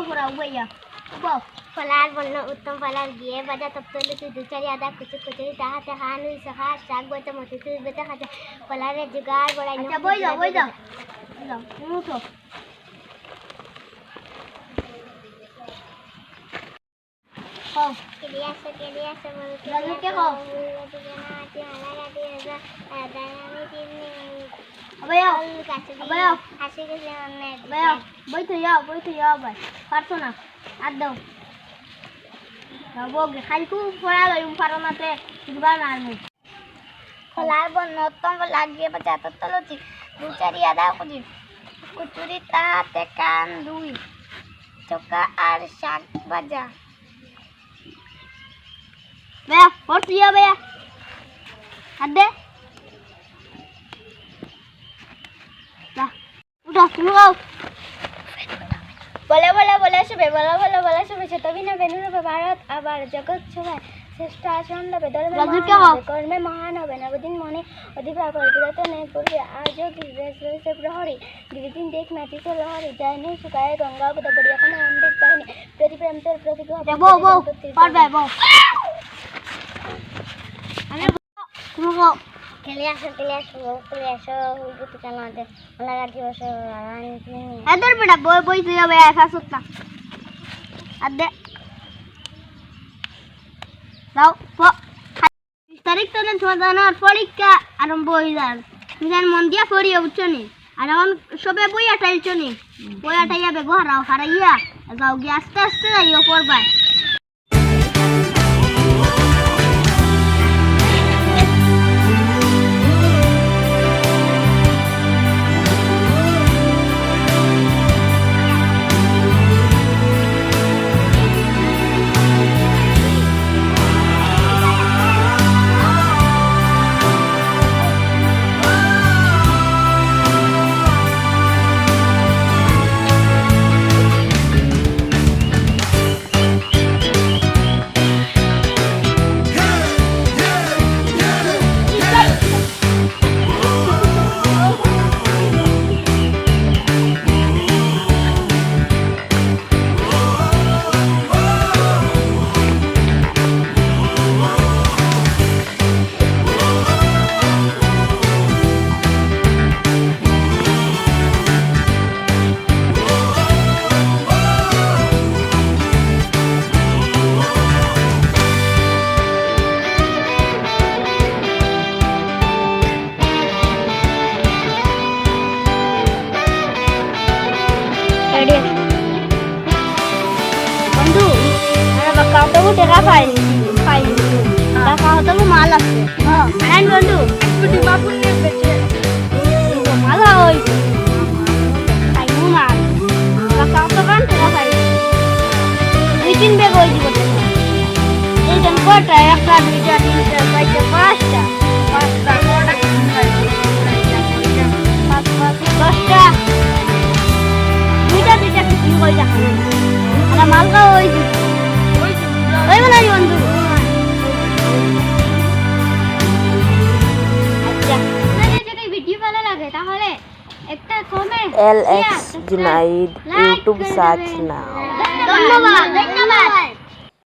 পড়াও ভাইয়া বল ফলার বন্য উত্তম ফলার গিয়ে বাজা তপ্তলে তুই দুচারি আদা কুচু কুচু তাহাতে হানুই সহা শাক বইতে মতে তুই বেটা খাজা ফলারে জুগার বড়াই আচ্ছা বই যাও যাও মুখো খাও কেলি আছে বলতে জলদি কে খাও আবায়া আবায়া হাসি গেছে অনেক আবায়া বইতে যাও ভাই পারছো না আর দাও বগে খাইকু পড়া লইম পারো নাতে কিবা না আমি ফলার বন্য উত্তম লাগিয়ে বাজা তলতি দুচারি আদা কুচি কুচুরি তাতে কান দুই চোকা আর শাক ভাজা বেয়া পড়ছি বেয়া আদে না উঠো তুমি গাও বলে সবে তবে না বেনুরবে ভারত আবার জগৎ সবাই শ্রেষ্ঠ আচরণ হবে কর্মে মহান হবে নবদিন মনে অধিকার করে বিরত নেই করবে আজও কি রয়েছে প্রহরী দিন দেখ নাচিছে লহরী যায় নেই শুকায় গঙ্গা বোধ করি এখন অমৃত কাহিনী প্রতিপ্রেম তোর প্রতিগ্রহ খেলে আসো হুলগুতি কেন আছে লাগাটি বসে এদের বেটা বই তুই যাবে একা সুত্তা আদে দাও 20 তারিখ তো তোমার পরীক্ষা আরম্ভ হয়ে যান তুমি মন দিয়া পড়িও বুঝছো নি আর এখন সবে বই আটাইছো নি বই আটাইয়া ব্যবহার হারাইয়া যাও গিয়ে আস্তে আস্তে যাইও পড়বা বন্ধু বাক্কাও তো টাকা পাই টাকাও তো মাল আছে হ্যাঁ বন্ধু একটু বাপুর নিয়ে বেঁচে মাল ওই তাই মাল বাক্কাও তো কান টাকা পাই 2-3 ব্যাগ ওই দিব এই জন কটা একটা দুইটা তিনটা চারটা পাঁচটা দশটা দুইটা কিছু কই দেখা না মালকা ওই বলে বন্ধু আচ্ছা যদি ভিডিও ভালো লাগে তাহলে একটা comment LX Junaid YouTube search now. ধন্যবাদ